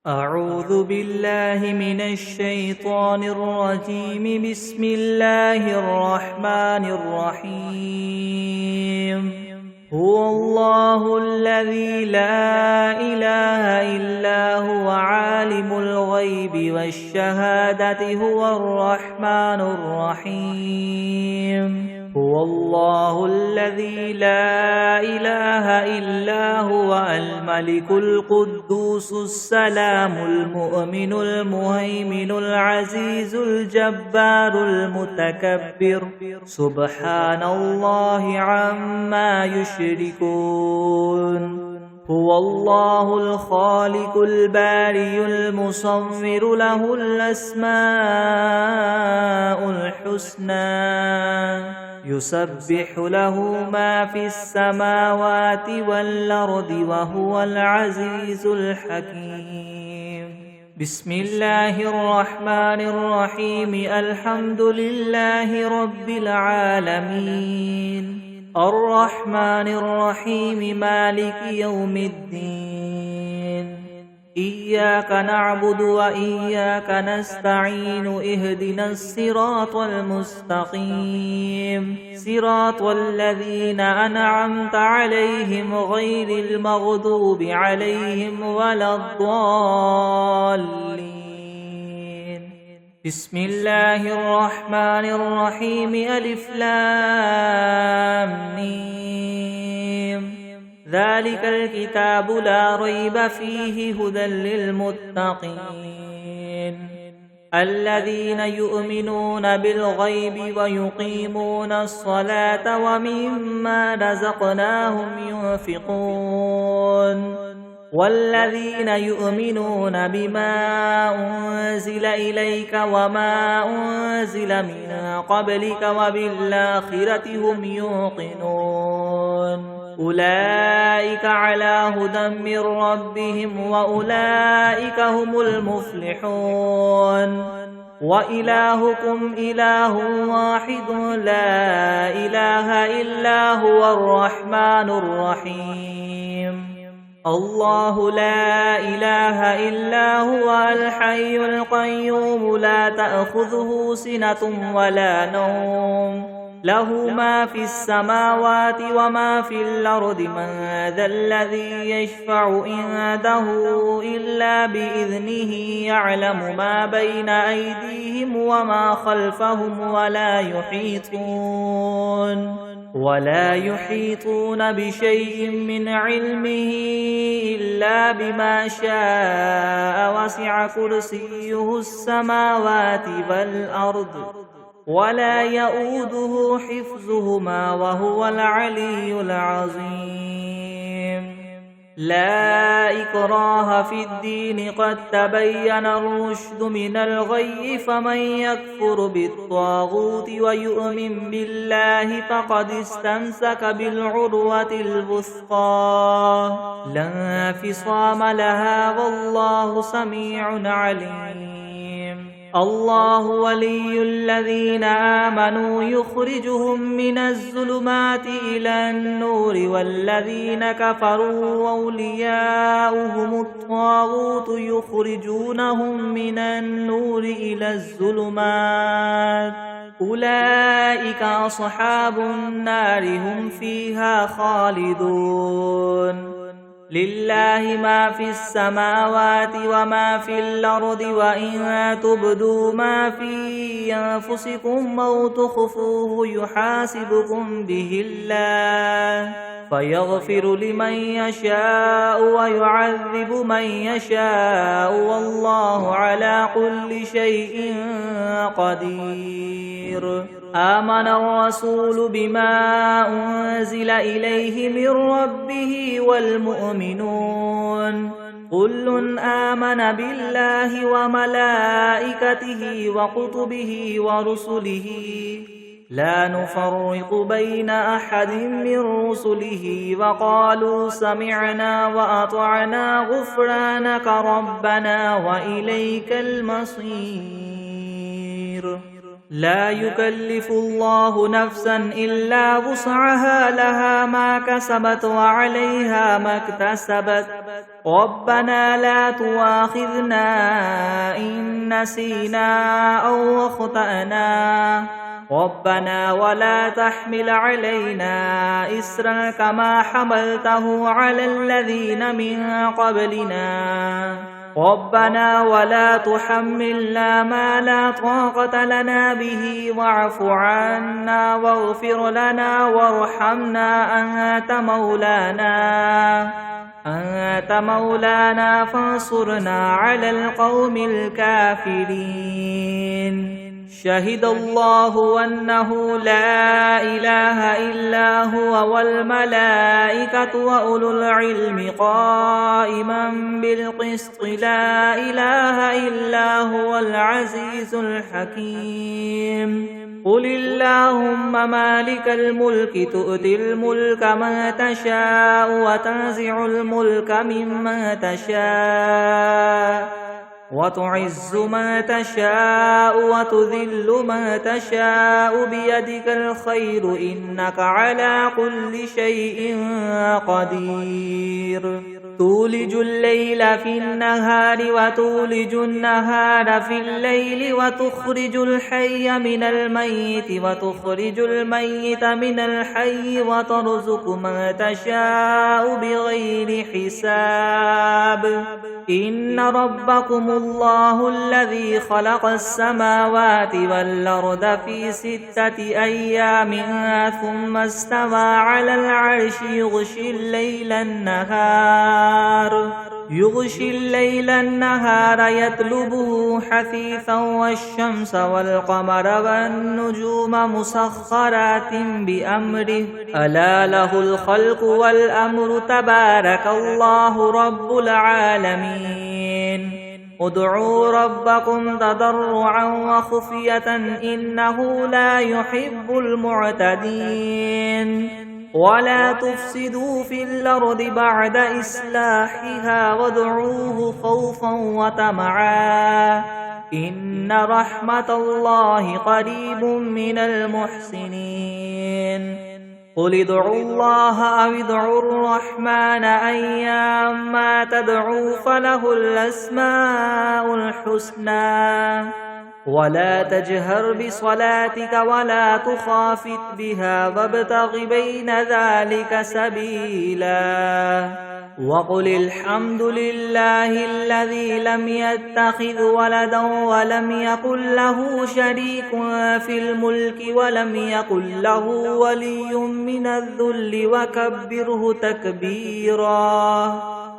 أعوذ بالله من الشيطان الرجيم. بسم الله الرحمن الرحيم. هو الله الذي لا إله إلا هو عالم الغيب والشهادة هو الرحمن الرحيم. هو الله الذي لا إله إلا هو الملك القدوس السلام المؤمن المهيمن العزيز الجبار المتكبر سبحان الله عما يشركون. هو الله الخالق البارئ المصور له الأسماء الحسنى يسبح له ما في السماوات والأرض وهو العزيز الحكيم. بسم الله الرحمن الرحيم. الحمد لله رب العالمين الرحمن الرحيم مالك يوم الدين. إياك نعبد وإياك نستعين. اهدنا الصراط المستقيم صراط الذين أنعمت عليهم غير المغضوب عليهم ولا الضالين. بسم الله الرحمن الرحيم. ألف لام ميم. ذلك الكتاب لا ريب فيه هدى للمتقين الذين يؤمنون بالغيب ويقيمون الصلاة ومما رزقناهم ينفقون والذين يؤمنون بما أنزل إليك وما أنزل من قبلك وبالآخرة هم يوقنون. أولئك على هدى من ربهم وأولئك هم المفلحون. وإلهكم إله واحد لا إله إلا هو الرحمن الرحيم. الله لا إله إلا هو الحي القيوم لا تأخذه سنة ولا نوم له ما في السماوات وما في الأرض. من ذا الذي يشفع عنده إلا بإذنه يعلم ما بين أيديهم وما خلفهم ولا يحيطون بشيء من علمه إلا بما شاء. وسع كرسيه السماوات والأرض ولا يؤوده حفظهما وهو العلي العظيم. لا إكراه في الدين قد تبين الرشد من الغي. فمن يكفر بالطاغوت ويؤمن بالله فقد استمسك بالعروة الوثقى لا انفصام لها والله سميع عليم. الله ولي الذين آمنوا يخرجهم من الظلمات إلى النور والذين كفروا أولياؤهم الطاغوت يخرجونهم من النور إلى الظلمات. أولئك أصحاب النار هم فيها خالدون. لله ما في السماوات وما في الأرض وإن تبدوا ما في أنفسكم أو تخفوه يحاسبكم به الله فيغفر لمن يشاء ويعذب من يشاء والله على كل شيء قدير. آمن الرسول بما أنزل إليه من ربه والمؤمنون كل آمن بالله وملائكته وكتبه ورسله لا نفرق بين أحد من رسله وقالوا سمعنا وأطعنا غفرانك ربنا وإليك المصير. لا يكلف الله نفسا إلا وسعها لها ما كسبت وعليها ما اكتسبت ربنا لا تؤاخذنا إن نسينا أو أخطأنا ربنا ولا تحمل علينا إصرا كما حملته على الذين من قبلنا ربنا ولا تحملنا ما لا طاقة لنا به واعف عنا واغفر لنا وارحمنا أنت مولانا فانصرنا على القوم الكافرين شهد الله أنه لا إله إلا هو والملائكة وأولو العلم قائما بالقسط لا إله إلا هو العزيز الحكيم قل اللهم مالك الملك تؤتي الملك من تشاء وتنزع الملك ممن تشاء وتعز من تشاء وتذل من تشاء بيدك الخير إنك على كل شيء قدير تولج الليل في النهار وتولج النهار في الليل وتخرج الحي من الميت وتخرج الميت من الحي وترزق من تشاء بغير حساب إن ربكم الله الذي خلق السماوات والأرض في 6 أيام ثم استوى على العرش يغشي الليل النهار يطلبه حثيثا والشمس والقمر والنجوم مسخرات بأمره ألا له الخلق والأمر تبارك الله رب العالمين ادعوا ربكم تضرعا وخفية إنه لا يحب المعتدين ولا تفسدوا في الأرض بعد إصلاحها وادعوه خوفا وطمعا إن رحمة الله قريب من المحسنين قل ادعوا الله أو ادعوا الرحمن أيما تدعوا فله الأسماء الحسنى ولا تجهر بصلاتك ولا تخافت بها وابتغ بين ذلك سبيلا وقل الحمد لله الذي لم يتخذ ولدا ولم يكن له شريك في الملك ولم يكن له ولي من الذل وكبره تكبيرا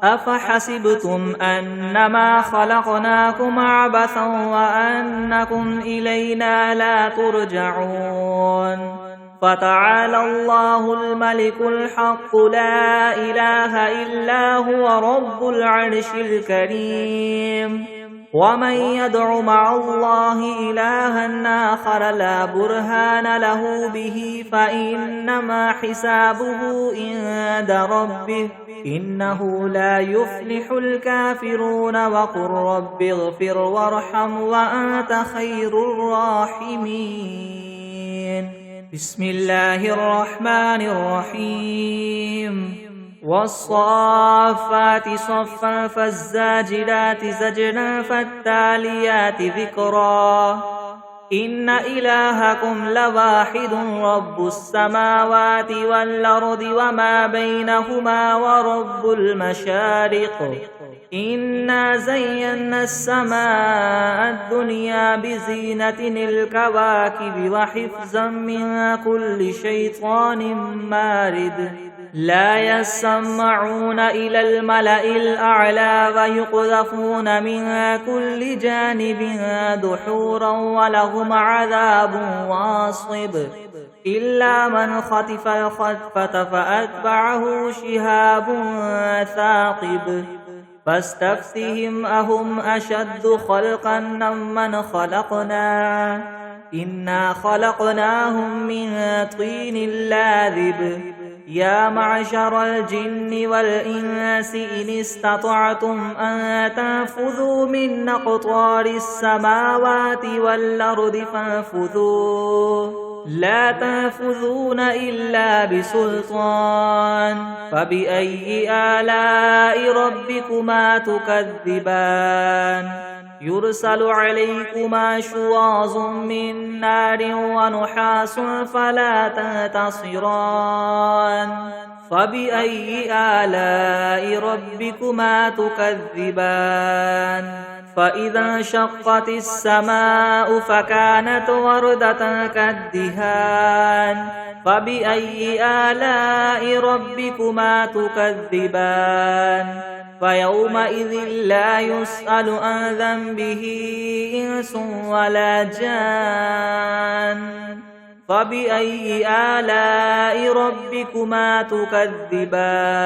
أفحسبتم أنما خلقناكم عبثا وأنكم إلينا لا ترجعون فتعالى الله الملك الحق لا إله إلا هو رب العرش الكريم ومن يدع مع الله إلها آخر لا برهان له به فإنما حسابه عند ربه إنه لا يفلح الكافرون وقل رب اغفر وارحم وأنت خير الراحمين بسم الله الرحمن الرحيم والصافات صفا فالزاجرات زجرا فالتاليات ذكرا إن إلهكم لواحد رب السماوات والأرض وما بينهما ورب المشارق إنا زينا السماء الدنيا بزينة الكواكب وحفظا من كل شيطان مارد لا يسمعون إلى الملأ الأعلى ويقذفون من كل جانب دحورا ولهم عذاب واصب إلا من خطف الخطفة فأتبعه شهاب ثاقب فاستفتهم أهم أشد خلقا أم من خلقنا إنا خلقناهم من طين لاذب يا معشر الجن والإنس إن استطعتم أن تنفذوا من أقطار السماوات والأرض فانفذوا لا تنفذون إلا بسلطان فبأي آلاء ربكما تكذبان يرسل عليكما شواظ من نار ونحاس فلا تنتصران فبأي آلاء ربكما تكذبان فإذا انشقت السماء فكانت وردة كالدهان فبأي آلاء ربكما تكذبان فيومئذ لا يسأل عن ذنبه إنس ولا جان فبأي آلاء ربكما تكذبان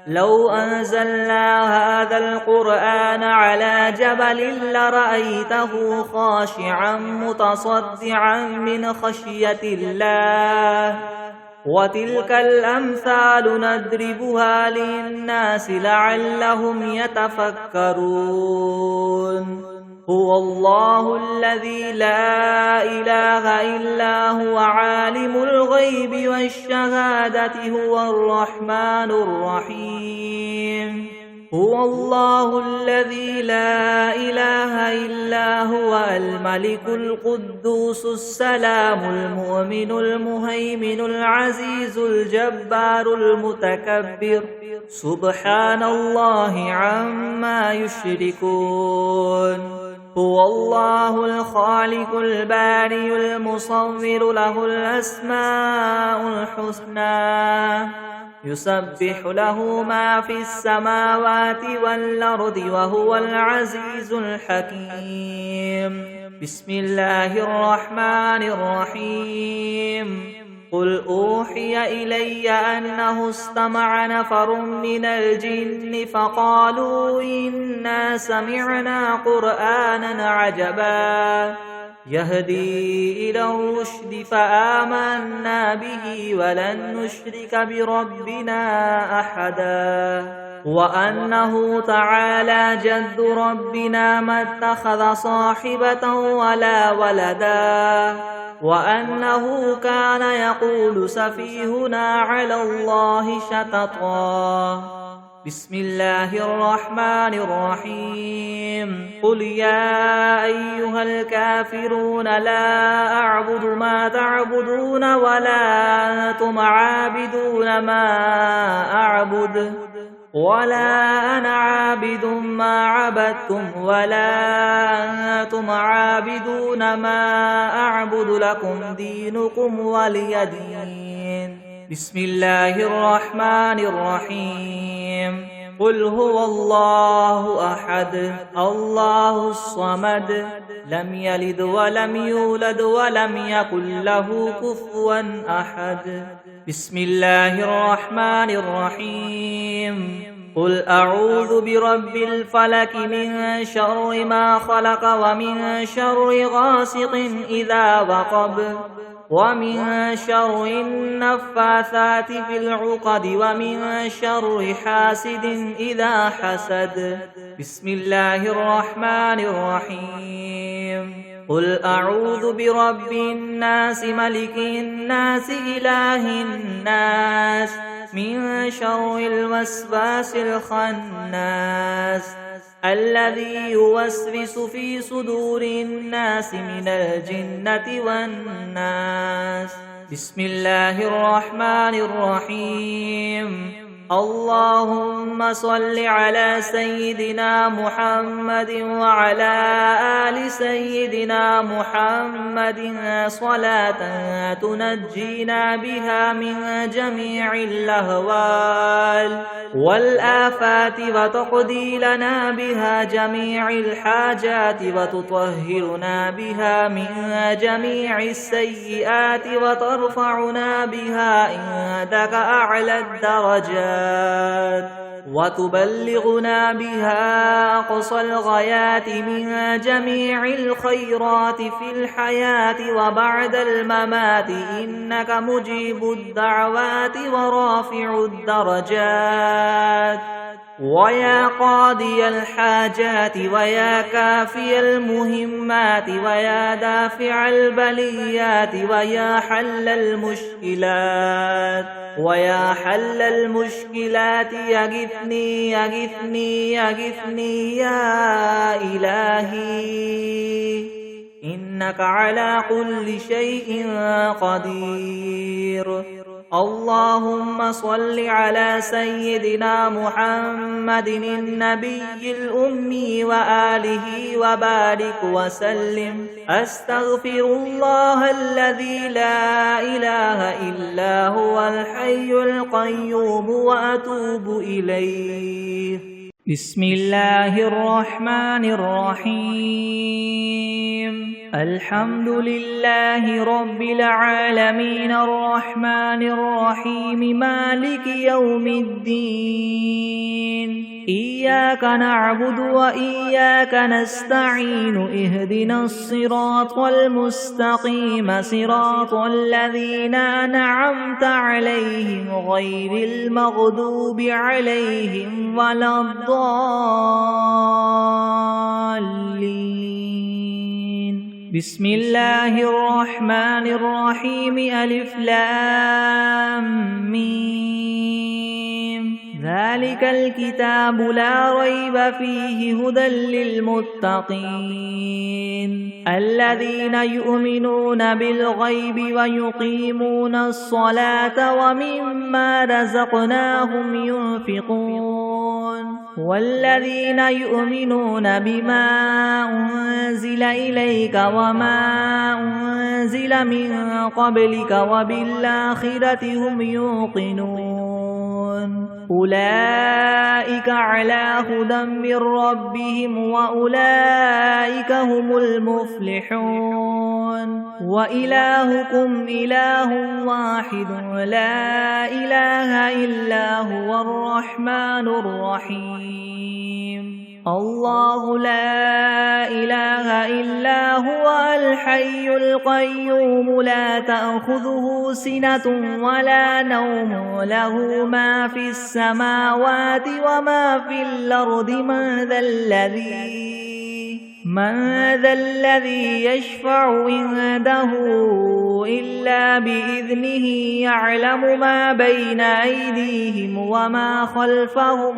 لو أنزلنا هذا القرآن على جبل لرأيته خاشعا متصدعا من خشية الله وتلك الأمثال نضربها للناس لعلهم يتفكرون هو الله الذي لا إله إلا هو عالم الغيب والشهادة هو الرحمن الرحيم هو الله الذي لا إله إلا هو الملك القدوس السلام المؤمن المهيمن العزيز الجبار المتكبر سبحان الله عما يشركون هو الله الخالق البارئ المصور له الأسماء الحسنى يسبح له ما في السماوات والأرض وهو العزيز الحكيم بسم الله الرحمن الرحيم قل أوحي إلي أنه استمع نفر من الجن فقالوا إنا سمعنا قرآنا عجبا يهدي إلى الرشد فآمنا به ولن نشرك بربنا أحدا وأنه تعالى جد ربنا ما اتخذ صاحبة ولا ولدا وأنه كان يقول سفيهنا على الله شططا بسم الله الرحمن الرحيم قل يا أيها الكافرون لا أعبد ما تعبدون ولا أنتم عابدون ما أعبد ولا أنا عابد ما عبدتم ولا أنتم عابدون ما أعبد لكم دينكم ولي دين بسم الله الرحمن الرحيم قل هو الله أحد الله الصمد لم يلد ولم يولد ولم يكن له كفوا أحد بسم الله الرحمن الرحيم قل أعوذ برب الفلك من شر ما خلق ومن شر غاسق إذا وقب ومن شر النفاثات في العقد ومن شر حاسد إذا حسد بسم الله الرحمن الرحيم قل أعوذ برب الناس ملك الناس إله الناس من شر الوسواس الخناس الذي يوسوس في صدور الناس من الجنة والناس بسم الله الرحمن الرحيم اللهم صل على سيدنا محمد وعلى آل سيدنا محمد صلاة تنجينا بها من جميع الأهوال والآفات وتقضي لنا بها جميع الحاجات وتطهرنا بها من جميع السيئات وترفعنا بها عندك أعلى الدرجات وتبلغنا بها أقصى الغايات من جميع الخيرات في الحياة وبعد الممات إنك مجيب الدعوات ورافع الدرجات ويا قاضي الحاجات ويا كافي المهمات ويا دافع البليات ويا حل المشكلات يغثني يغثني يغثني يا إلهي إنك على كل شيء قدير. اللهم صل على سيدنا محمد النبي الأمي وآله وبارك وسلم. أستغفر الله الذي لا إله إلا هو الحي القيوم وأتوب إليه. بسم الله الرحمن الرحيم. الحمد لله رب العالمين الرحمن الرحيم مالك يوم الدين. إياك نعبد وإياك نستعين. اهدنا الصراط المستقيم صراط الذين أنعمت عليهم غير المغضوب عليهم ولا الضالين. بسم الله الرحمن الرحيم. ألف لام ميم. ذلك الكتاب لا ريب فيه هدى للمتقين الذين يؤمنون بالغيب ويقيمون الصلاة ومما رزقناهم ينفقون والذين يؤمنون بما أنزل إليك وما أنزل من قبلك وبالآخرة هم يوقنون أولئك على هدى من ربهم وأولئك هم المفلحون. وإلهكم إله واحد لا إله إلا هو الرحمن الرحيم. الله لا إله إلا هو الحي القيوم لا تأخذه سنة ولا نوم له ما في السماوات وما في الأرض. من ذا الذي يشفع عنده إلا بإذنه يعلم ما بين أيديهم وما خلفهم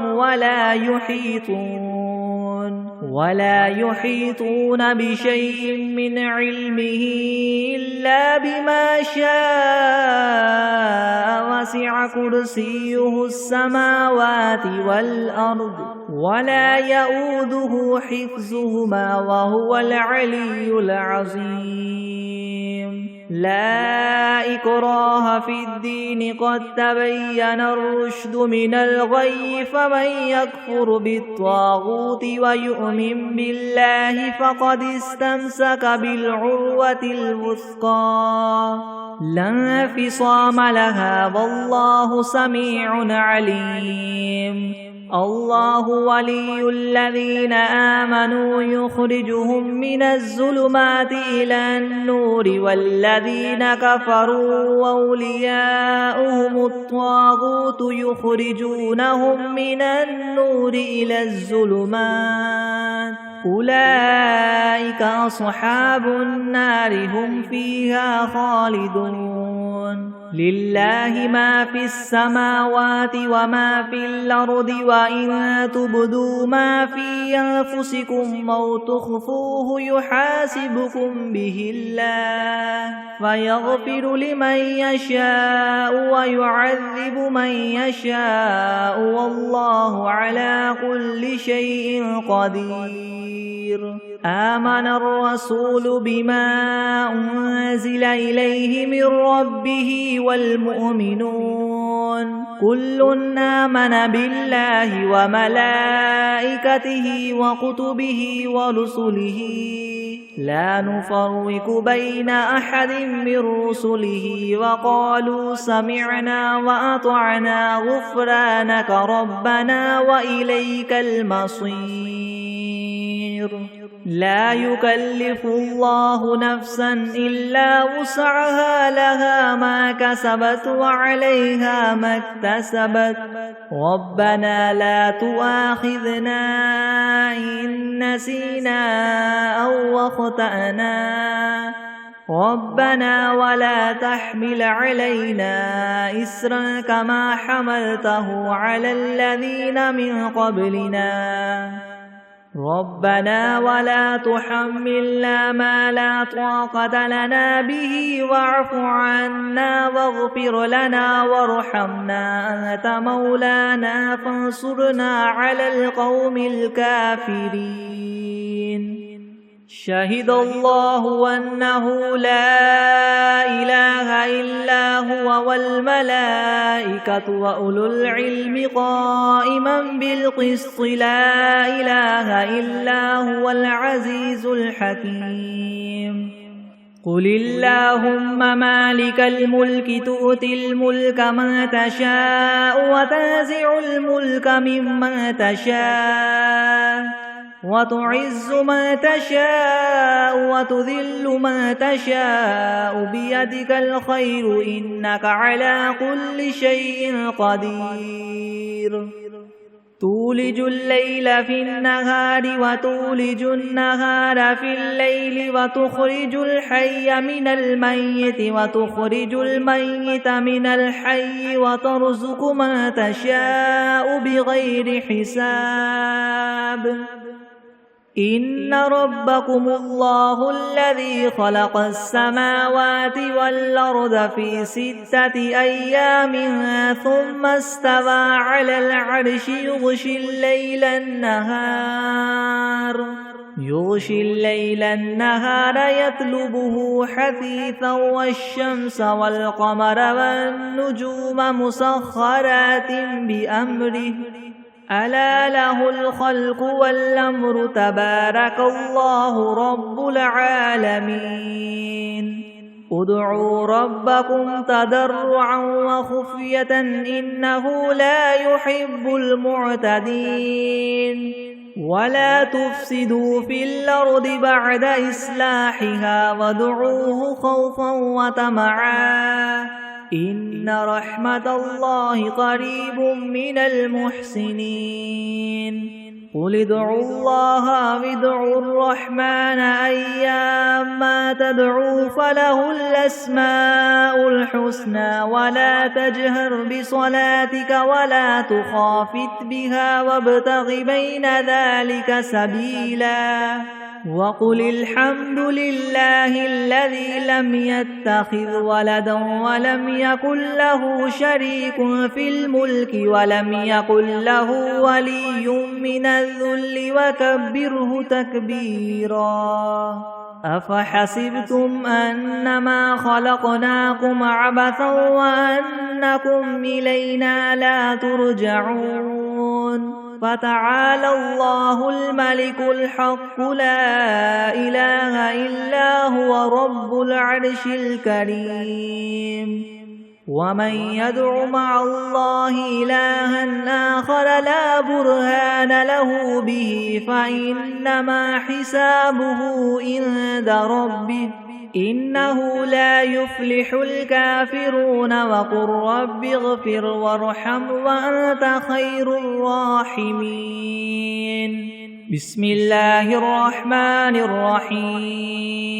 ولا يحيطون بشيء من علمه إلا بما شاء. وسع كرسيه السماوات والأرض ولا يؤوده حفظهما وهو العلي العظيم. لا إكراه في الدين قد تبين الرشد من الغي. فمن يكفر بالطاغوت ويؤمن بالله فقد استمسك بالعروة الوثقى لا انفصام لها والله سميع عليم. الله ولي الذين آمنوا يخرجهم من الظلمات إلى النور والذين كفروا أولياؤهم الطاغوت يخرجونهم من النور إلى الظلمات أولئك أصحاب النار هم فيها خالدون. لله ما في السماوات وما في الأرض وإن تبدوا ما في أنفسكم أو تخفوه يحاسبكم به الله فيغفر لمن يشاء ويعذب من يشاء والله على كل شيء قدير. آمن الرسول بما أنزل إليه من ربه والمؤمنون كل آمن بالله وملائكته وكتبه ورسله لا نفرق بين أحد من رسله وقالوا سمعنا وأطعنا غفرانك ربنا وإليك المصير. لا يكلف الله نفسا إلا وسعها لها ما كسبت وعليها ما اكتسبت ربنا لا تؤاخذنا إن نسينا أو أخطأنا ربنا ولا تحمل علينا إسرا كما حملته على الذين من قبلنا ربنا ولا تحملنا ما لا طاقة لنا به واعف عنا واغفر لنا وارحمنا أنت مولانا فانصرنا على القوم الكافرين شهد الله أنه لا إله إلا هو والملائكة وأولو العلم قائما بالقسط لا إله إلا هو العزيز الحكيم قل اللهم مالك الملك تؤتي الملك من تشاء وتنزع الملك ممن تشاء وتعز من تشاء وتذل من تشاء بيدك الخير إنك على كل شيء قدير تولج الليل في النهار وتولج النهار في الليل وتخرج الحي من الميت وتخرج الميت من الحي وترزق من تشاء بغير حساب إن ربكم الله الذي خلق السماوات والأرض في 6 أيام ثم استوى على العرش يغشي الليل النهار يطلبه حثيثا والشمس والقمر والنجوم مسخرات بأمره ألا له الخلق والأمر تبارك الله رب العالمين ادعوا ربكم تضرعا وخفية إنه لا يحب المعتدين ولا تفسدوا في الأرض بعد إصلاحها وادعوه خوفا وطمعا إن رحمة الله قريب من المحسنين قل ادعوا الله وادعوا الرحمن أيما تدعوا فله الأسماء الحسنى ولا تجهر بصلاتك ولا تخافت بها وابتغ بين ذلك سبيلا وقل الحمد لله الذي لم يتخذ ولدا ولم يكن له شريك في الملك ولم يكن له ولي من الذل وكبره تكبيرا أفحسبتم أنما خلقناكم عبثا وأنكم إلينا لا ترجعون فتعالى الله الملك الحق لا إله إلا هو رب العرش الكريم ومن يدع مع الله إلها آخر لا برهان له به فإنما حسابه عند ربه إنه لا يفلح الكافرون وقل رب اغفر وارحم وأنت خير الراحمين بسم الله الرحمن الرحيم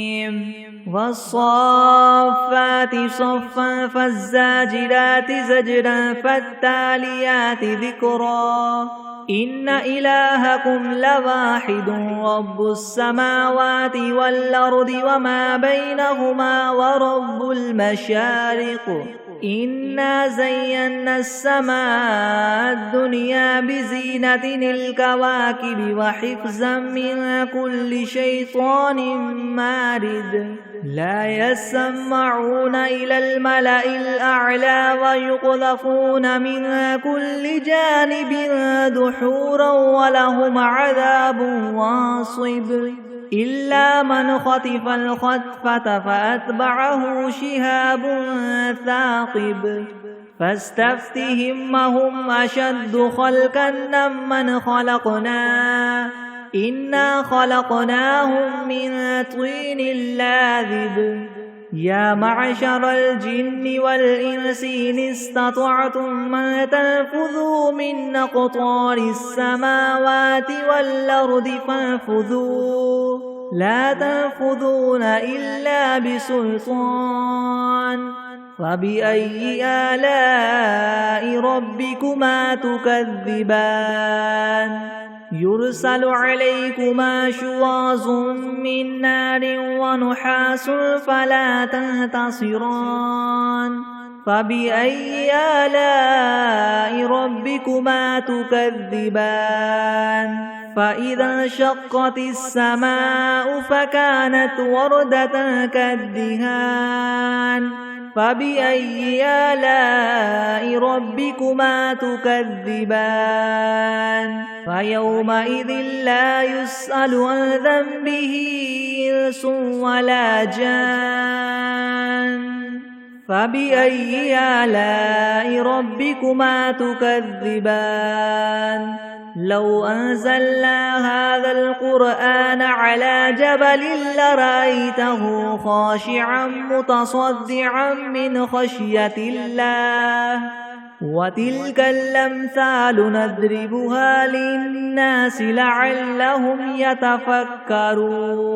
والصافات صفا فالزاجرات زجرا فالتاليات ذكرا إن إلهكم لواحد رب السماوات والأرض وما بينهما ورب المشارق إنا زينا السماء الدنيا بزينة الكواكب وحفظا من كل شيطان مارد لا يسمعون إلى الملأ الأعلى ويقذفون من كل جانب دحورا ولهم عذاب واصب إلا من خطف الخطفة فأتبعه شهاب ثاقب فاستفتهم هم أشد خلقا ممن خلقنا إنا خلقناهم من طين لاذب يا معشر الجن والإنس إن استطعتم أن تنفذوا من أقطار السماوات والأرض فانفذوا لا تنفذون إلا بسلطان فبأي آلاء ربكما تكذبان يرسل عليكما شواظ من نار ونحاس فلا تنتصران فبأي آلاء ربكما تكذبان فإذا انشقت السماء فكانت وردة كالدهان فبأي آلاء ربكما تكذبان فيومئذ لا يسأل عن ذنبه إنس ولا جان فبأي آلاء ربكما تكذبان لو أنزلنا هذا القرآن على جبل لرأيته خاشعا متصدعا من خشية الله وتلك الأمثال نضربها للناس لعلهم يتفكرون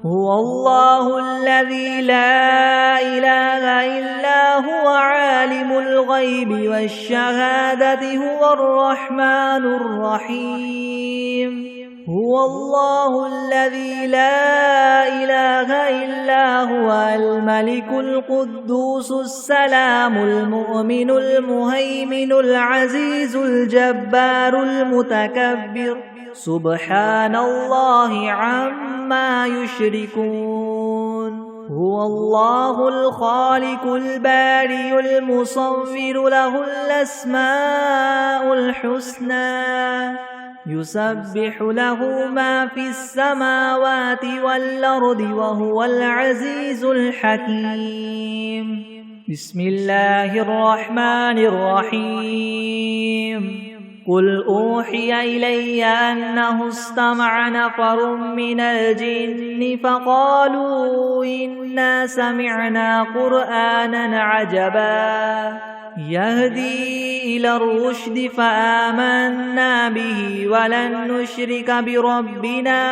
هو الله الذي لا إله إلا هو عالم الغيب والشهادة هو الرحمن الرحيم هو الله الذي لا إله إلا هو الملك القدوس السلام المؤمن المهيمن العزيز الجبار المتكبر سبحان الله عما يشركون هو الله الخالق البارئ المصور له الأسماء الحسنى يسبح له ما في السماوات والأرض وهو العزيز الحكيم بسم الله الرحمن الرحيم قل أوحي إلي أنه استمع نفر من الجن فقالوا إنا سمعنا قرآنا عجبا يهدي إلى الرشد فآمنا به ولن نشرك بربنا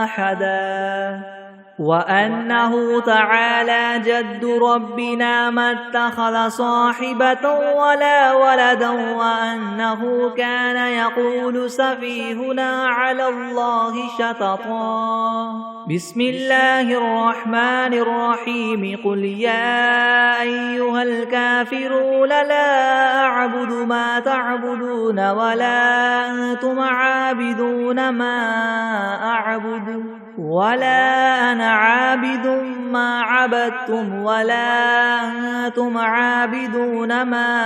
أحدا وأنه تعالى جد ربنا ما اتخذ صاحبة ولا ولدا وأنه كان يقول سفيهنا على الله شططا بسم الله الرحمن الرحيم قل يا أيها الكافرون لا أعبد ما تعبدون ولا أنتم عابدون ما أعبد ولا أنا عابد ما عبدتم ولا أنتم عابدون ما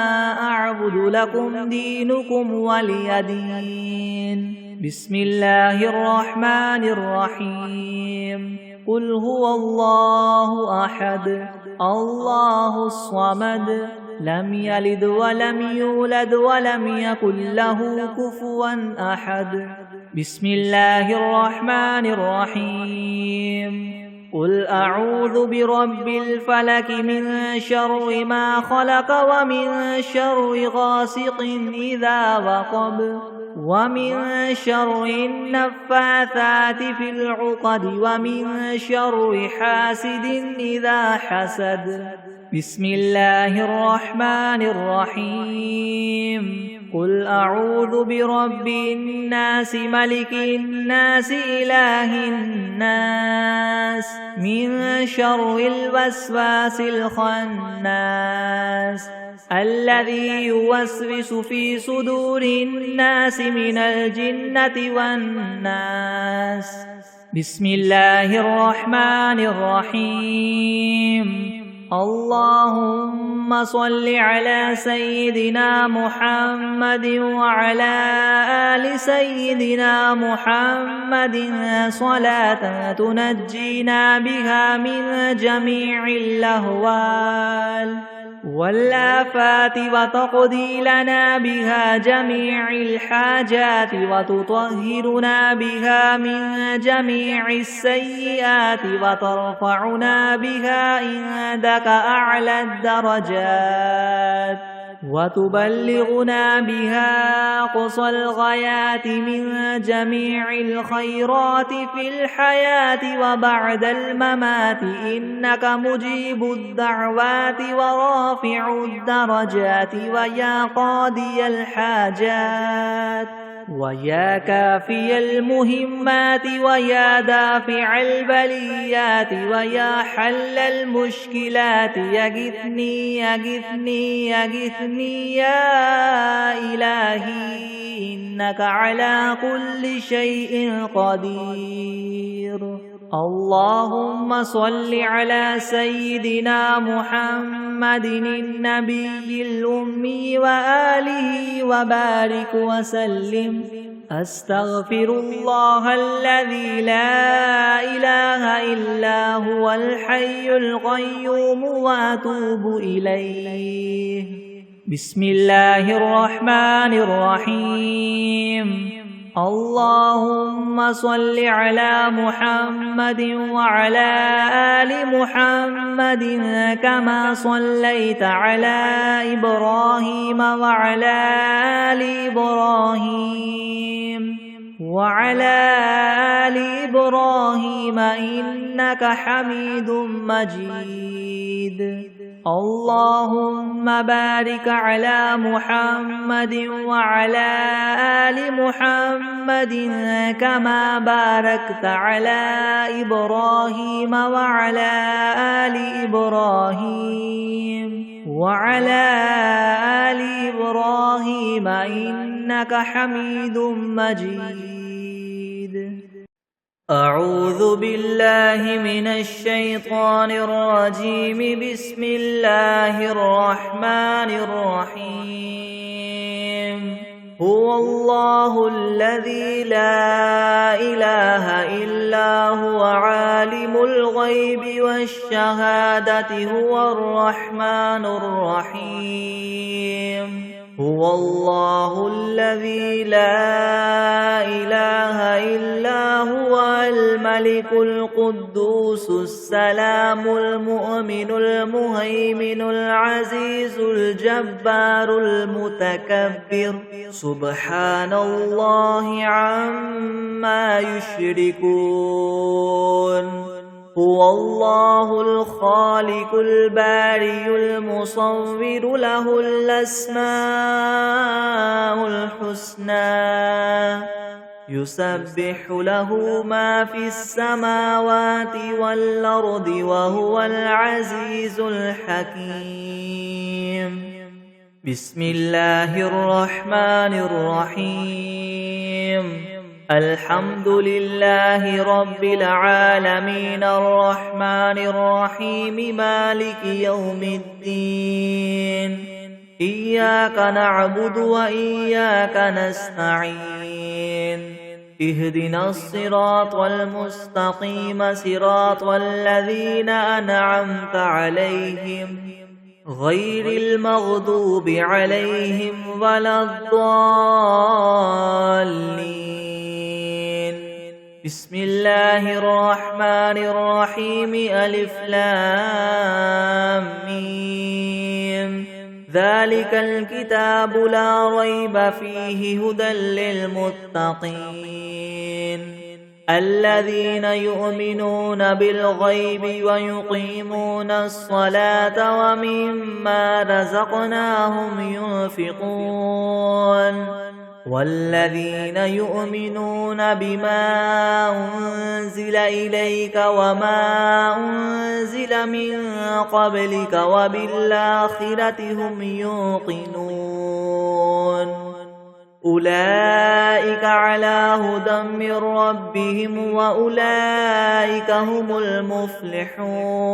أعبد لكم دينكم ولي دين بسم الله الرحمن الرحيم قل هو الله أحد الله الصمد لم يلد ولم يولد ولم يكن له كفوا أحد بسم الله الرحمن الرحيم قل أعوذ برب الفلك من شر ما خلق ومن شر غاسق إذا وقب ومن شر النفاثات في العقد ومن شر حاسد إذا حسد بسم الله الرحمن الرحيم قل أعوذ برب الناس ملك الناس إله الناس من شر الوسواس الخناس الذي يوسوس في صدور الناس من الجنة والناس بسم الله الرحمن الرحيم اللهم صل على سيدنا محمد وعلى آل سيدنا محمد صلاة تنجينا بها من جميع الأهوال والآفات وتقضي لنا بها جميع الحاجات وتطهرنا بها من جميع السيئات وترفعنا بها عندك أعلى الدرجات وتبلغنا بها أقصى الغايات من جميع الخيرات في الحياة وبعد الممات إنك مجيب الدعوات ورافع الدرجات ويا قاضي الحاجات ويا كافي المهمات ويا دافع البليات ويا حل المشكلات يغثني يغثني يغثني يا إلهي إنك على كل شيء قدير. اللهم صل على سيدنا محمد النبي الأمي وآله وبارك وسلم. أستغفر الله الذي لا إله إلا هو الحي القيوم وأتوب إليه. بسم الله الرحمن الرحيم. اللهم صل على محمد وعلى آل محمد كما صليت على إبراهيم وعلى آل إبراهيم إنك حميد مجيد. اللهم بارك على محمد وعلى آل محمد كما باركت على إبراهيم وعلى آل إبراهيم إنك حميد مجيد. أعوذ بالله من الشيطان الرجيم. بسم الله الرحمن الرحيم. هو الله الذي لا إله إلا هو عالم الغيب والشهادة هو الرحمن الرحيم. هو الله الذي لا إله إلا هو الملك القدوس السلام المؤمن المهيمن العزيز الجبار المتكبر سبحان الله عما يشركون. هو الله الخالق البارئ المصور له الأسماء الحسنى يسبح له ما في السماوات والأرض وهو العزيز الحكيم. بسم الله الرحمن الرحيم. الحمد لله رب العالمين الرحمن الرحيم مالك يوم الدين. إياك نعبد وإياك نستعين. اهدنا الصراط المستقيم صراط الذين أنعمت عليهم غير المغضوب عليهم ولا الضالين. بسم الله الرحمن الرحيم. ألف لام ميم. ذلك الكتاب لا ريب فيه هدى للمتقين الذين يؤمنون بالغيب ويقيمون الصلاة ومما رزقناهم ينفقون والذين يؤمنون بما أنزل إليك وما أنزل من قبلك وبالآخرة هم يوقنون. أولئك على هدى من ربهم وأولئك هم المفلحون.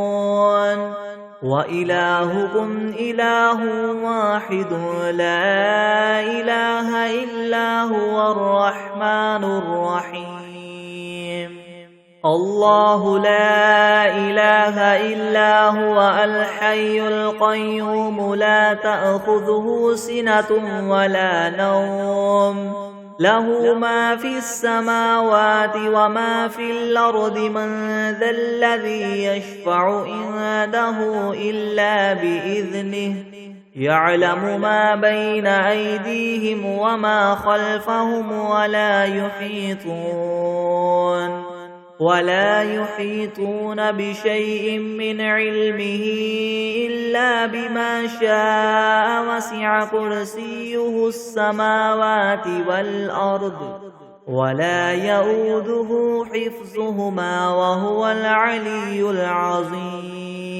وإلهكم إله واحد لا إله إلا هو الرحمن الرحيم. الله لا إله إلا هو الحي القيوم لا تأخذه سنة ولا نوم له ما في السماوات وما في الأرض من ذا الذي يشفع عنده إلا بإذنه يعلم ما بين أيديهم وما خلفهم ولا يحيطون بشيء من علمه إلا بما شاء وسع كرسيه السماوات والأرض ولا يؤوده حفظهما وهو العلي العظيم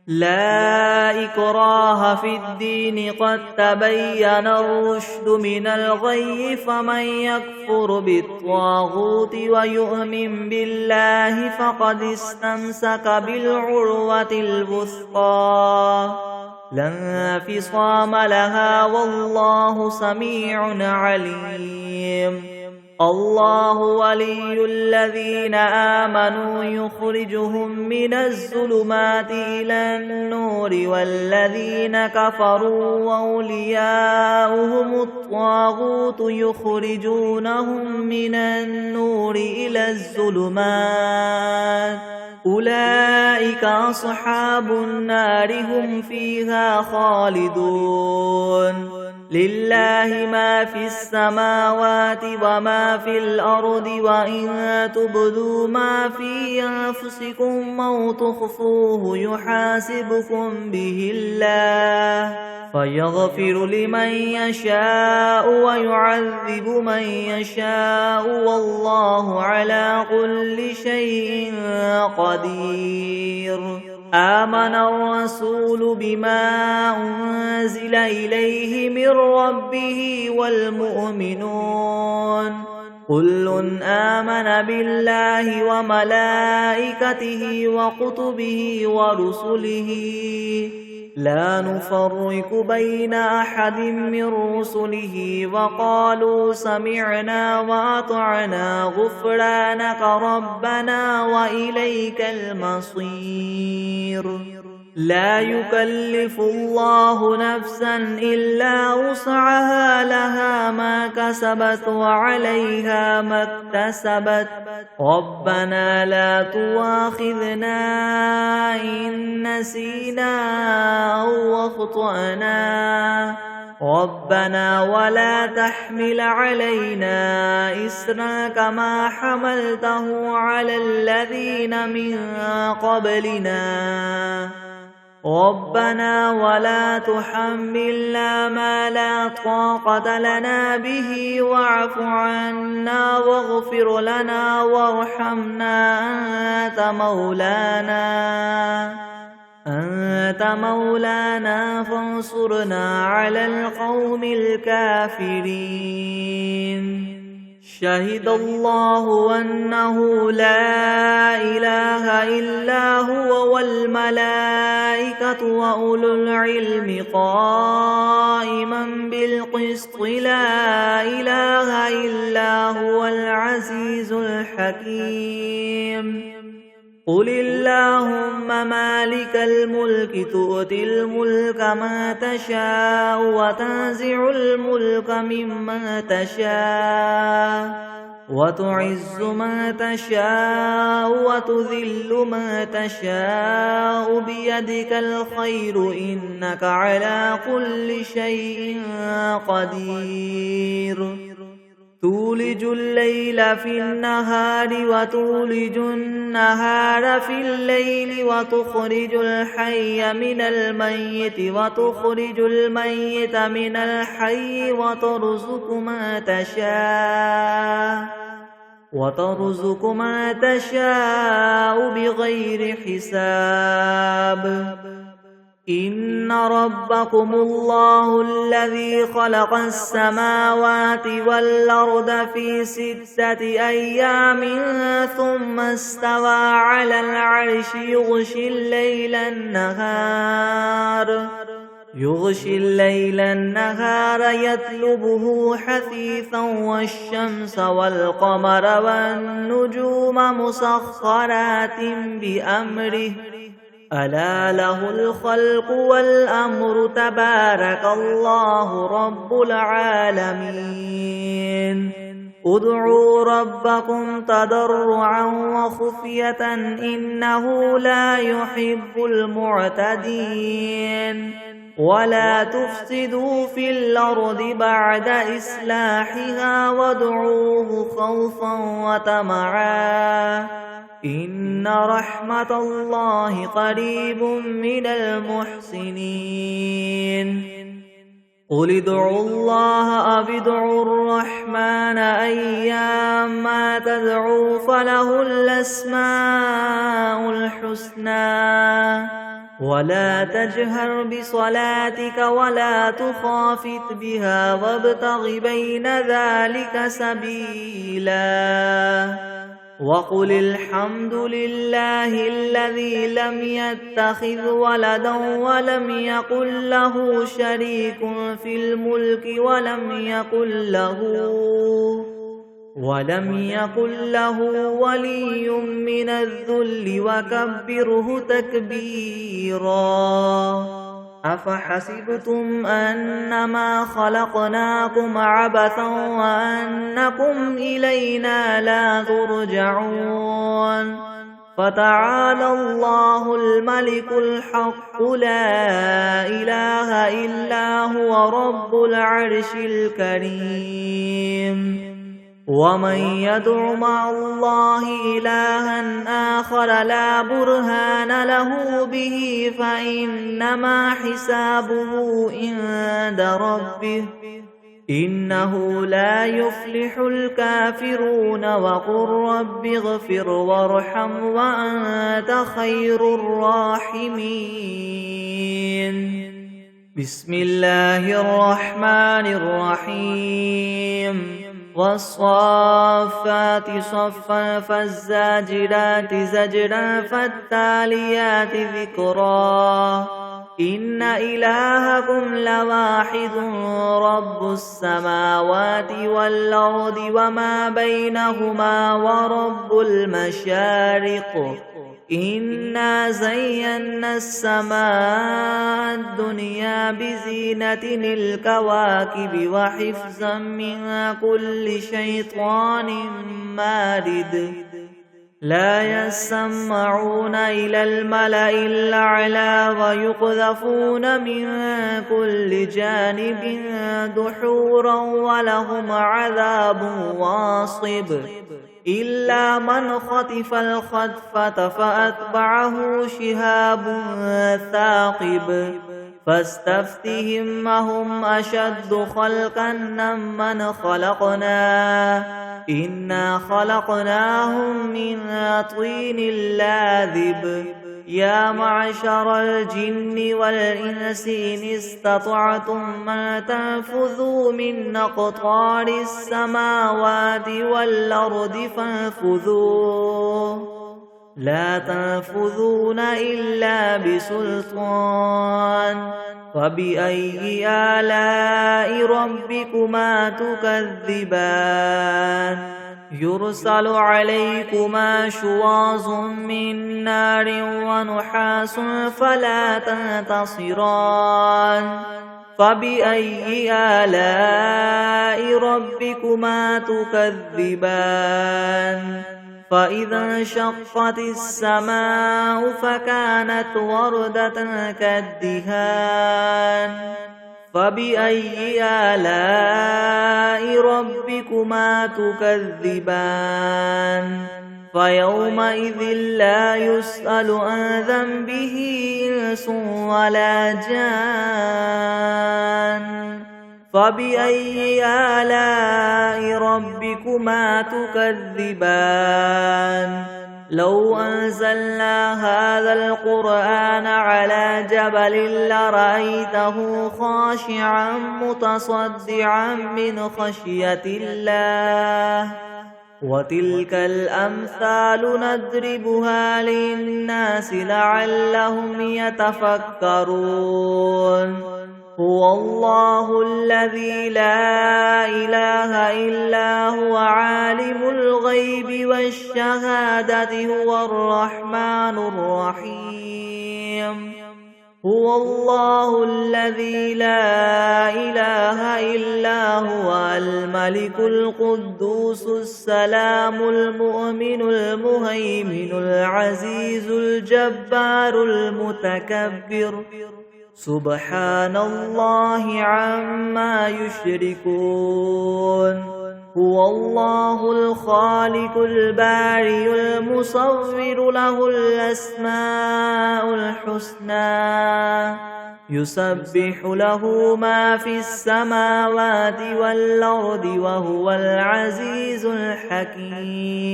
لا إكراه في الدين قد تبين الرشد من الغي فمن يكفر بالطاغوت ويؤمن بالله فقد استمسك بالعروة الوثقى لا انفصام لها والله سميع عليم الله ولي الذين آمنوا يخرجهم من الظلمات إلى النور والذين كفروا وأولياؤهم الطاغوت يخرجونهم من النور إلى الظلمات أولئك أصحاب النار هم فيها خالدون لله ما في السماوات وما في الأرض وإن تبدوا ما في أنفسكم أو تخفوه يحاسبكم به الله فيغفر لمن يشاء ويعذب من يشاء والله على كل شيء قدير آمن الرسول بما أنزل إليه من ربه والمؤمنون كل آمن بالله وملائكته وكتبه ورسله لا نفرق بين أحد من رسله وقالوا سمعنا وأطعنا غفرانك ربنا وإليك المصير لا يكلف الله نفسا إلا وسعها لها ما كسبت وعليها ما اكتسبت ربنا لا تؤاخذنا إن نسينا أو أخطأنا ربنا ولا تحمل علينا إصرا كما حملته على الذين من قبلنا ربنا ولا تحملنا ما لا طاقة لنا به واعف عنا واغفر لنا وارحمنا أنت مولانا فانصرنا على القوم الكافرين شهد الله أنه لا إله إلا هو والملائكة وأولو العلم قائما بالقسط لا إله إلا هو العزيز الحكيم قل اللهم مالك الملك تؤتي الملك ما تشاء وتنزع الملك ممن تشاء وتعز ما تشاء وتذل ما تشاء بيدك الخير إنك على كل شيء قدير تولج الليل في النهار وتولج النهار في الليل وتخرج الحي من الميت وتخرج الميت من الحي وترزق ما تشاء بغير حساب إن ربكم الله الذي خلق السماوات والأرض في 6 أيام ثم استوى على العرش يغشي الليل النهار يغشي الليل النهار يطلبه حثيثا والشمس والقمر والنجوم مسخرات بأمره ألا له الخلق والأمر تبارك الله رب العالمين ادعوا ربكم تضرعا وخفية إنه لا يحب المعتدين ولا تفسدوا في الأرض بعد إصلاحها وادعوه خوفا وطمعا إن رحمة الله قريب من المحسنين قل ادعوا الله أو ادعوا الرحمن أيما تدعوا فله الأسماء الحسنى ولا تجهر بصلاتك ولا تخافت بها وابتغ بين ذلك سبيلا وقل الحمد لله الذي لم يتخذ ولدا ولم يكن له شريك في الملك ولم يكن له ولي من الذل وكبره تكبيرا أفحسبتم أنما خلقناكم عبثا وأنكم إلينا لا ترجعون فتعالى الله الملك الحق لا إله إلا هو رب العرش الكريم ومن يدع مع الله إلها آخر لا برهان له به فإنما حسابه عند ربه إنه لا يفلح الكافرون وقل رب اغفر وارحم وأنت خير الراحمين بسم الله الرحمن الرحيم والصافات صفا فالزاجرات زجرا فالتاليات ذكرا إن إلهكم لواحد رب السماوات والأرض وما بينهما ورب المشارق إنا زينا السماء الدنيا بزينة الكواكب وحفظا من كل شيطان مارد لا يسمعون إلى الملأ الأعلى ويقذفون من كل جانب دحورا ولهم عذاب واصب إلا من خطف الخطفة فأتبعه شهاب ثاقب فاستفتهم أهم أشد خلقا ممن خلقنا إنا خلقناهم من طين لاذب يا معشر الجن والإنس إن استطعتم أن تنفذوا من أقطار السماوات والأرض فانفذوا لا تنفذون إلا بسلطان فبأي آلاء ربكما تكذبان يرسل عليكما شواظ من نار ونحاس فلا تنتصران فبأي آلاء ربكما تكذبان فإذا انشقت السماء فكانت وردة كالدهان فبأي آلاء ربكما تكذبان فيومئذ لا يسأل عن ذنبه إنس ولا جان فبأي آلاء ربكما تكذبان لو أنزلنا هذا القرآن على جبل لرأيته خاشعا متصدعا من خشية الله وتلك الأمثال نضربها للناس لعلهم يتفكرون هو الله الذي لا إله إلا هو عالم الغيب والشهادة هو الرحمن الرحيم هو الله الذي لا إله إلا هو الملك القدوس السلام المؤمن المهيمن العزيز الجبار المتكبر سبحان الله عما يشركون هو الله الخالق البارئ المصور له الأسماء الحسنى يسبح له ما في السماوات والأرض وهو العزيز الحكيم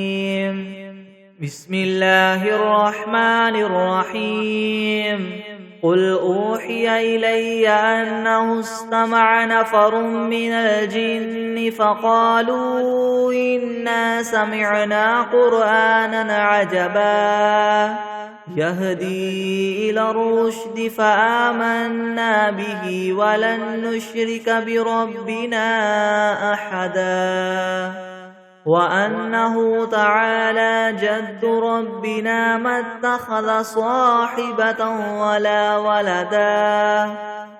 بسم الله الرحمن الرحيم قل أوحي إلي أنه استمع نفر من الجن فقالوا إنا سمعنا قرآنا عجبا يهدي إلى الرشد فآمنا به ولن نشرك بربنا أحدا وأنه تعالى جد ربنا ما اتخذ صاحبة ولا ولدا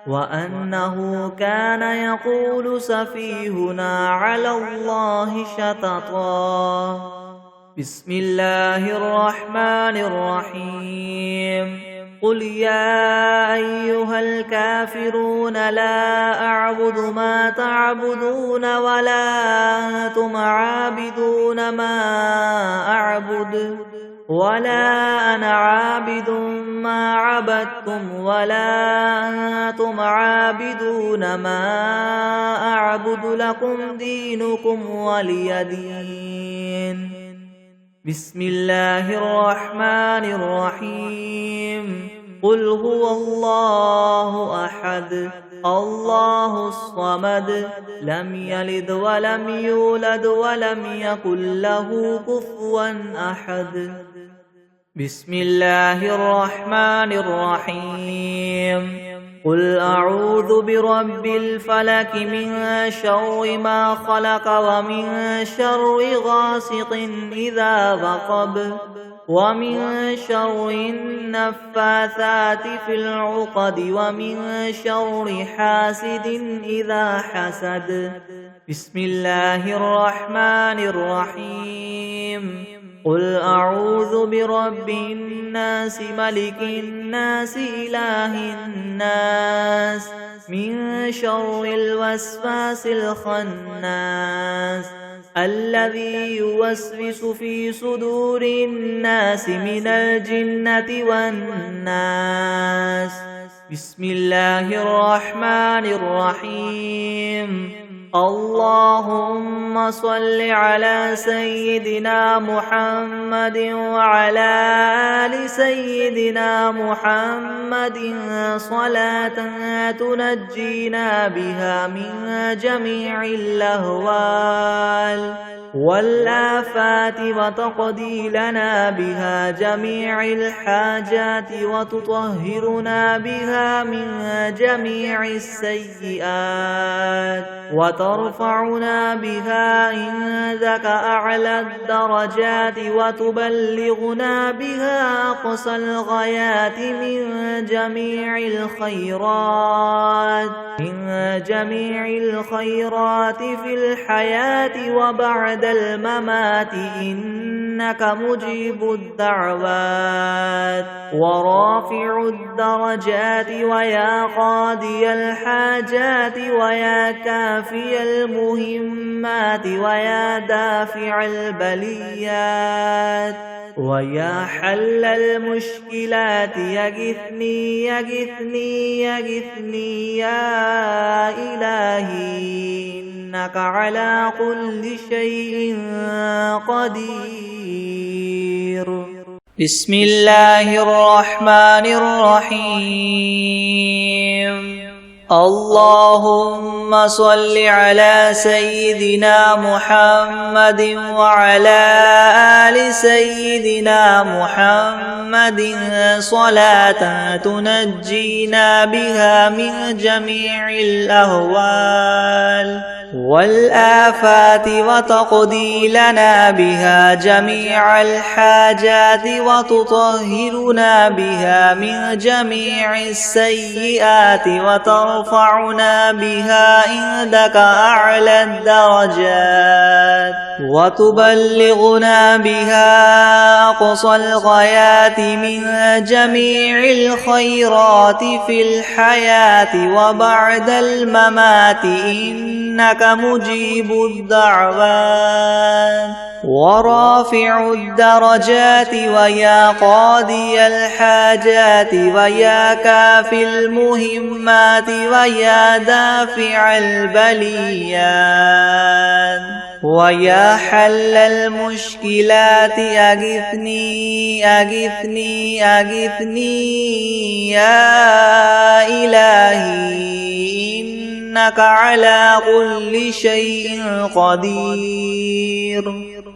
وأنه كان يقول سفيهنا على الله شططا بسم الله الرحمن الرحيم قل يا أيها الكافرون لا أعبد ما تعبدون ولا أنتم عابدون ما أعبد ولا أنا عابد ما عبدتم ولا أنتم عابدون ما أعبد لكم دينكم ولي دين بسم الله الرحمن الرحيم قل هو الله أحد الله الصمد لم يلد ولم يولد ولم يكن له كفوا أحد بسم الله الرحمن الرحيم قل أعوذ برب الفلك من شر ما خلق ومن شر غاسق إذا وقب ومن شر النفاثات في العقد ومن شر حاسد إذا حسد بسم الله الرحمن الرحيم قل أعوذ برب الناس ملك الناس إله الناس من شر الوسواس الخناس الذي يوسوس في صدور الناس من الجنة والناس بسم الله الرحمن الرحيم اللهم صل على سيدنا محمد وعلى آل سيدنا محمد صلاة تنجينا بها من جميع الأهوال والآفات وتقضي لنا بها جميع الحاجات وتطهرنا بها من جميع السيئات وترفعنا بها عندك أعلى الدرجات وتبلغنا بها أقصى الغايات من جميع الخيرات في الحياة وبعد الممات إنك مجيب الدعوات ورافع الدرجات ويا قاضي الحاجات ويا كافي المهمات ويا دافع البليات ويا حل المشكلات يغثني يغثني يغثني يا إلهي إنك على كل شيء قدير بسم الله الرحمن الرحيم اللهم صل على سيدنا محمد وعلى آل سيدنا محمد محمد صلاة تنجينا بها من جميع الأهوال والآفات وتقضي لنا بها جميع الحاجات وتطهرنا بها من جميع السيئات وترفعنا بها عندك أعلى الدرجات وتبلغنا بها أقصى الغايات من جميع الخيرات في الحياة وبعد الممات إنك مجيب الدعوات ورافع الدرجات ويا قاضي الحاجات ويا كافي المهمات ويا دافع البليات ويا حل المشكلات أغثني أغثني أغثني يا إلهي إنك على كل شيء قدير.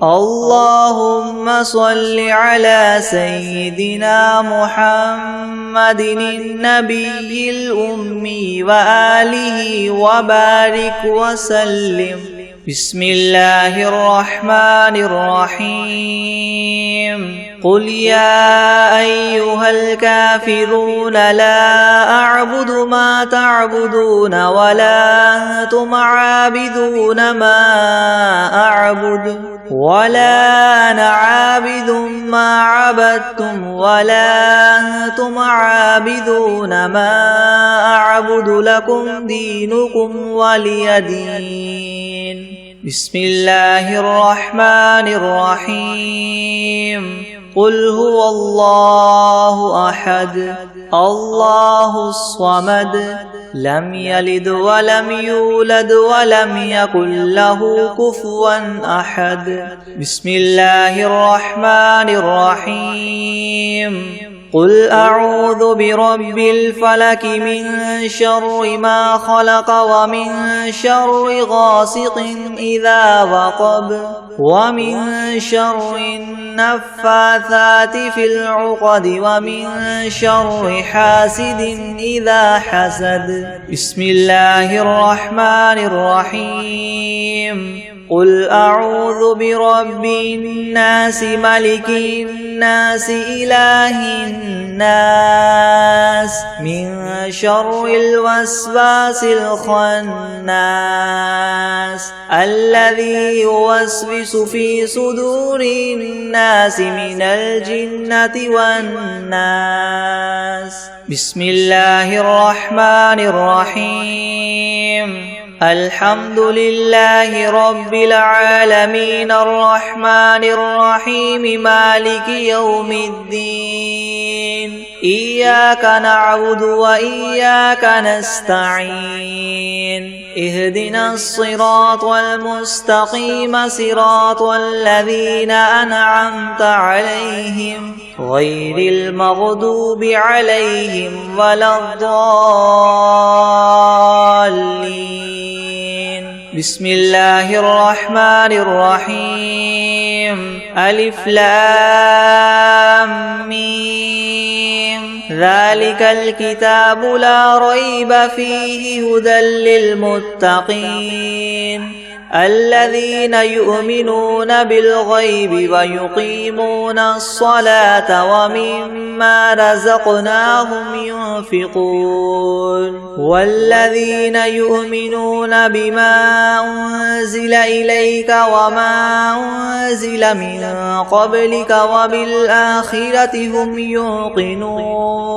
اللهم صل على سيدنا محمد النبي الأمي وآله وبارك وسلم. بسم الله الرحمن الرحيم. قل يا أيها الكافرون لا أعبد ما تعبدون ولا أنتم عابدون ما أعبد ولا أنا عابد ما عبدتم ولا أنتم عابدون ما أعبد لكم دينكم ولي دين. بسم الله الرحمن الرحيم. قل هو الله أحد الله الصمد لم يلد ولم يولد ولم يكن له كفوا أحد. بسم الله الرحمن الرحيم. قل أعوذ برب الفلك من شر ما خلق ومن شر غاسق إذا وقب ومن شر النفاثات في العقد ومن شر حاسد إذا حسد. بسم الله الرحمن الرحيم. قل أعوذ برب الناس ملك الناس إله الناس من شر الوسواس الخناس الذي يوسوس في صدور الناس من الجنة والناس. بسم الله الرحمن الرحيم. الحمد لله رب العالمين الرحمن الرحيم مالك يوم الدين. إياك نعبد وإياك نستعين. اهدنا الصراط المستقيم صراط الذين أنعمت عليهم غير المغضوب عليهم ولا الضالين. بسم الله الرحمن الرحيم. ألف لام ميم. ذلك الكتاب لا ريب فيه هدى للمتقين الذين يؤمنون بالغيب ويقيمون الصلاة ومما رزقناهم ينفقون والذين يؤمنون بما أنزل إليك وما أنزل من قبلك وبالآخرة هم يوقنون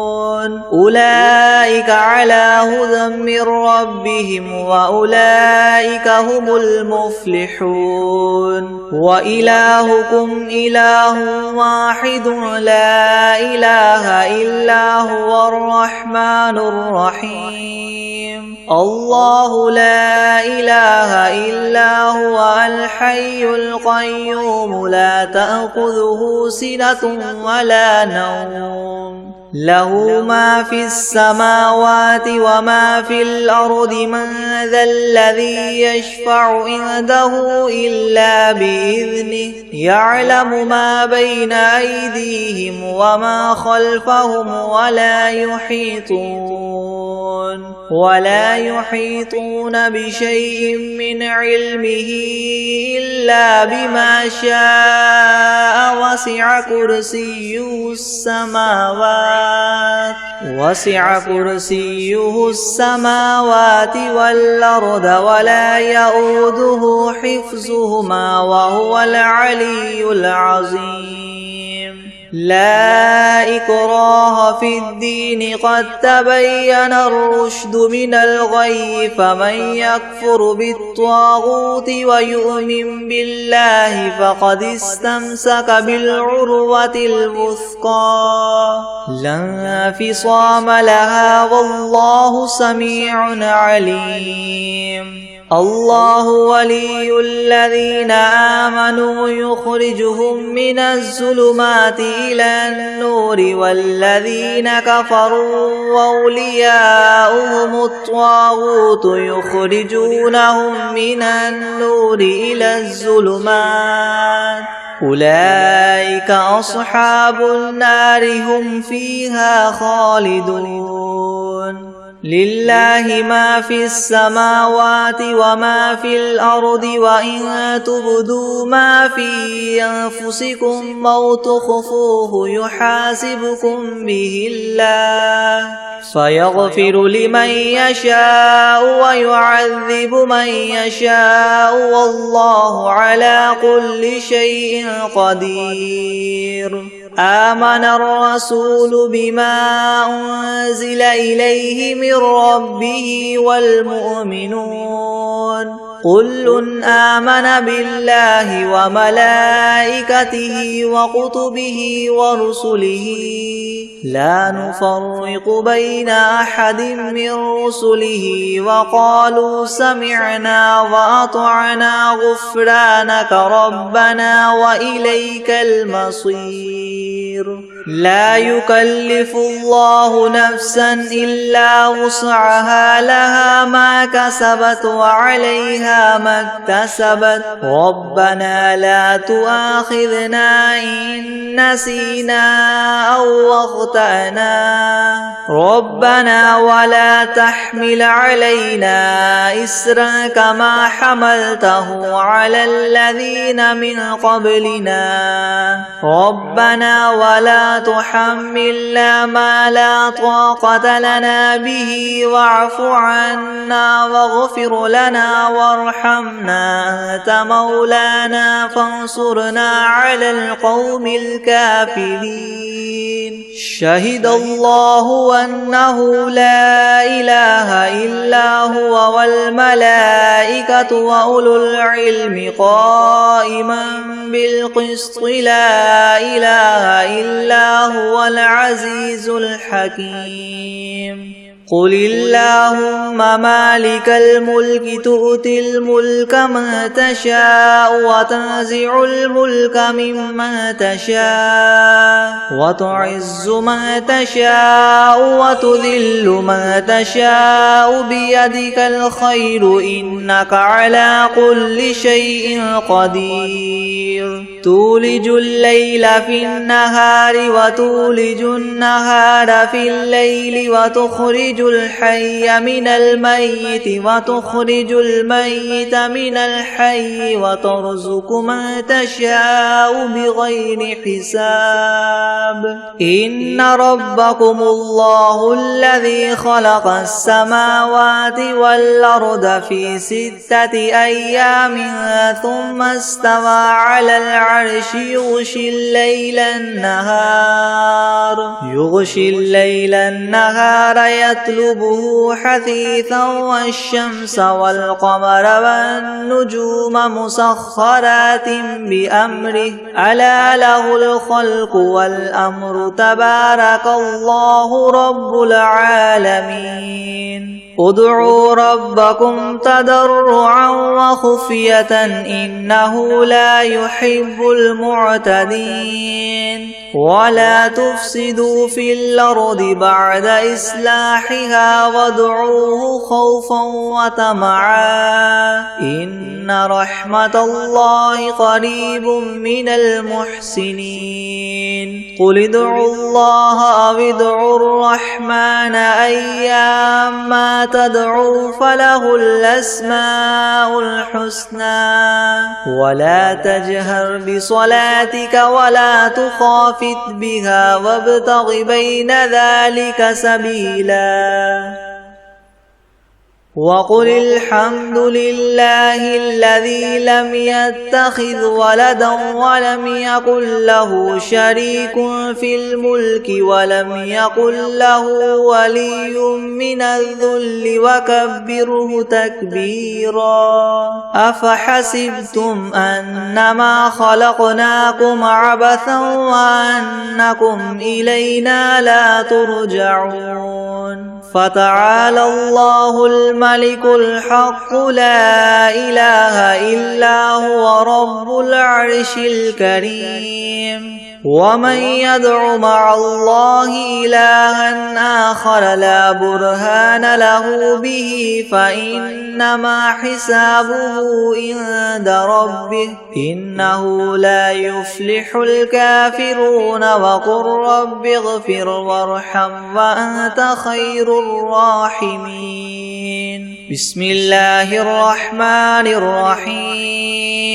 أولئك على هدى من ربهم وأولئك هم المفلحون. وإلهكم إله واحد لا إله إلا هو الرحمن الرحيم. الله لا إله إلا هو الحي القيوم لا تأخذه سنة ولا نوم له ما في السماوات وما في الأرض من ذا الذي يشفع عنده إلا بإذنه يعلم ما بين أيديهم وما خلفهم ولا يحيطون بشيء من علمه إلا بما شاء وسع كرسيه السماوات والأرض ولا يؤوده حفظهما وهو العلي العظيم لا إكراه في الدين قد تبين الرشد من الغي فمن يكفر بالطاغوت ويؤمن بالله فقد استمسك بالعروة الوثقى لا انفصام لها والله سميع عليم الله ولي الذين آمنوا يخرجهم من الظلمات إلى النور والذين كفروا وأولياؤهم الطاغوت يخرجونهم من النور إلى الظلمات أولئك أصحاب النار هم فيها خالدون لله ما في السماوات وما في الأرض وإن تبدوا ما في أنفسكم أو تخفوه يحاسبكم به الله فيغفر لمن يشاء ويعذب من يشاء والله على كل شيء قدير آمن الرسول بما أنزل إليه من ربه والمؤمنون كل آمن بالله وملائكته وكتبه ورسله لا نفرق بين أحد من رسله وقالوا سمعنا وأطعنا غفرانك ربنا وإليك المصير لا يكلف الله نفسا إلا وسعها لها ما كسبت وعليها ما اكتسبت ربنا لا تؤاخذنا إن نسينا أو أخطأنا ربنا ولا تحمل علينا إسرا كما حملته على الذين من قبلنا ربنا ولا تحملنا ما لا طاقة لنا به واعف عنا واغفر لنا وارحمنا أنت مولانا فانصرنا على القوم الكافرين شهد الله أنه لا إله إلا هو والملائكة وأولو العلم قائما بالقسط لا إله إلا هو العزيز الحكيم قل اللهم مالك الملك تؤتي الملك من تشاء وتنزع الملك ممن تشاء وتعز من تشاء وتذل من تشاء بيدك الخير إنك على كل شيء قدير تولج الليل في النهار وتولج النهار في الليل وتخرج الحي من الميت وتخرج الميت من الحي وترزق من تشاء بغير حساب إن ربكم الله الذي خلق السماوات والأرض في 6 أيام ثم استوى على العرش يغشي الليل النهار يطلبه حثيثا والشمس والقمر والنجوم مسخرات بأمره ألا له الخلق والأمر تبارك الله رب العالمين ادعوا ربكم تضرعا وخفية إنه لا يحب المعتدين ولا تفسدوا في الأرض بعد إصلاحها وادعوه خوفا وطمعا إن رحمة الله قريب من المحسنين قل ادعوا الله أو ادعوا الرحمن أيما تدعوا فله الأسماء الحسنى ولا تجهر بصلاتك ولا تخافت بها وابتغ بين ذلك سبيلا وقل الحمد لله الذي لم يتخذ ولدا ولم يكن له شريك في الملك ولم يكن له ولي من الذل وكبره تكبيرا أفحسبتم أنما خلقناكم عبثا وأنكم إلينا لا ترجعون فتعالى الله الملك الحق لا إله إلا هو رب العرش الكريم ومن يدع مع الله إلها آخر لا برهان له به فإنما حسابه عند ربه إنه لا يفلح الكافرون وقل رب اغفر وارحم وأنت خير الراحمين بسم الله الرحمن الرحيم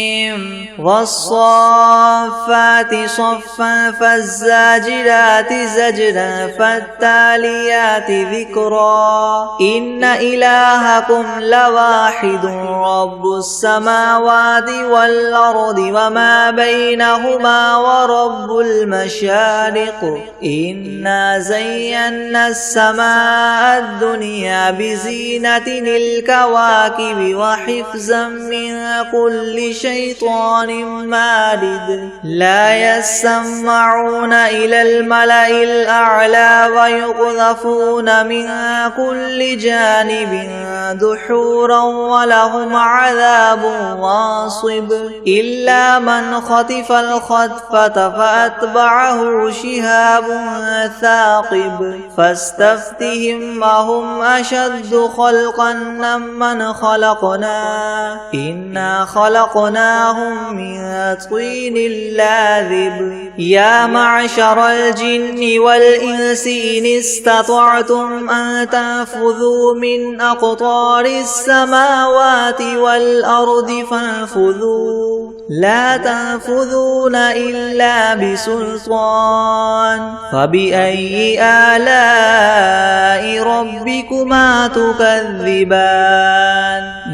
والصافات صفا فالزاجرات زجرا فالتاليات ذكرا إن إلهكم لواحد رب السماوات والأرض وما بينهما ورب المشارق إنا زينا السماء الدنيا بزينة الكواكب وحفظا من كل شيطان مارد لا يسمعون إلى الملأ الأعلى ويقذفون من كل جانب دحورا ولهم عذاب واصب إلا من خطف الخطفة فأتبعه شهاب ثاقب فاستفتهم أهم أشد خلقا ممن خلقنا إنا خلقناهم من طين لاذب يا معشر الجن والإنس إن استطعتم أن تنفذوا من أقطار السماوات والأرض فانفذوا لا تنفذون إلا بسلطان فبأي آلاء ربكما تكذبان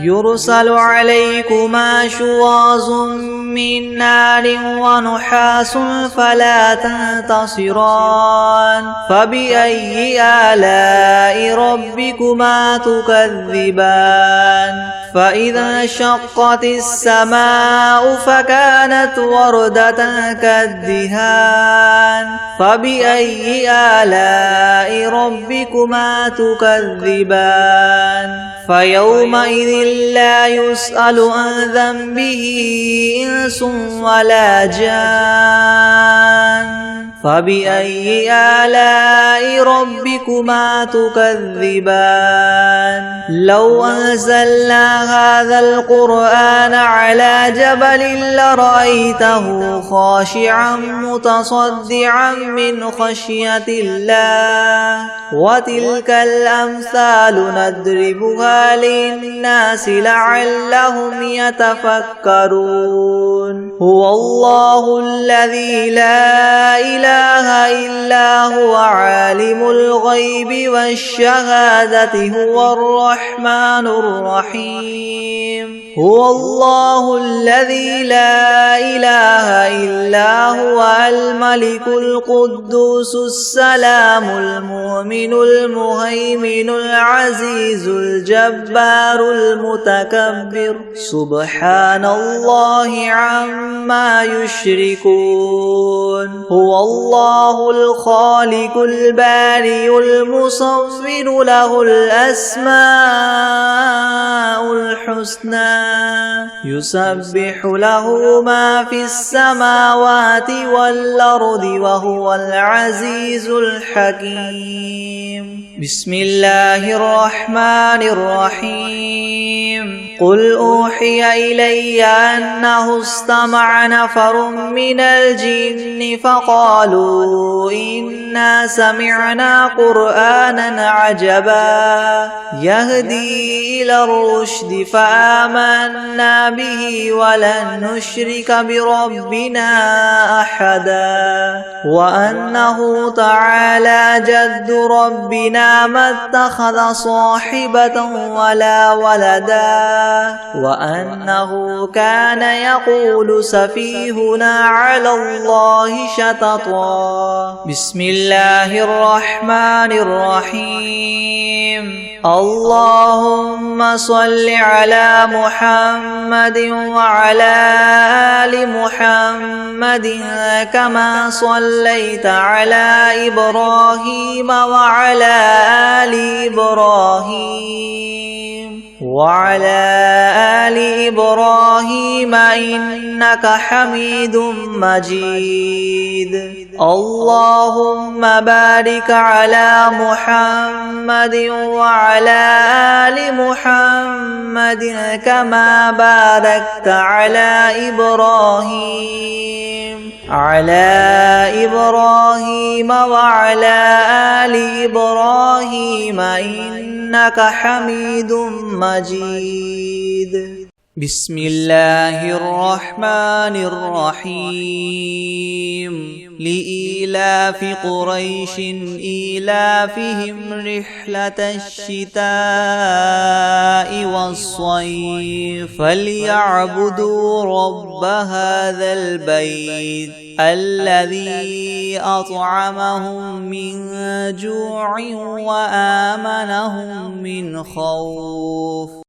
يرسل عليكما شواظ من نار ونحاس فلا تنتصران فبأي آلاء ربكما تكذبان فإذا انشقت السماء فكانت وردة كالدهان فبأي آلاء ربكما تكذبان فيومئذ لا يسأل عن ذنبه إنس ولا جان فبأي آلاء ربكما تكذبان لو أنزلنا هذا القرآن على جبل لرأيته خاشعا متصدعا من خشية الله وتلك الأمثال نضربها للناس لعلهم يتفكرون هو الله الذي لا إله إلا هو عالم الغيب والشهادة هو الرحمن الرحيم هو الله الذي لا إله إلا إلا هو الملك القدوس السلام المؤمن المهيمن العزيز الجبار المتكبر سبحان الله عما يشركون هو الله الخالق البارئ المصور له الأسماء الحسنى يسبح له ما في السماوات والأرض وهو العزيز الحكيم بسم الله الرحمن الرحيم قل أوحي إلي أنه استمع نفر من الجن فقالوا إنا سمعنا قرآنا عجبا يهدي إلى الرشد فآمنا به ولن نشرك بربنا أحدا وأنه تعالى جد ربنا ما اتخذ صاحبة ولا ولدا وأنه كان يقول سفيهنا على الله شططا بسم الله الرحمن الرحيم اللهم صل على محمد وعلى آل محمد كما صليت على إبراهيم وعلى آل إبراهيم إنك حميد مجيد اللهم بارك على محمد وعلى آل محمد كما باركت على إبراهيم وعلى آل إبراهيم إنك حميد مجيد بسم الله الرحمن الرحيم لإيلاف قريش إيلافهم رحلة الشتاء والصيف فليعبدوا رب هذا البيت الذي أطعمهم من جوع وآمنهم من خوف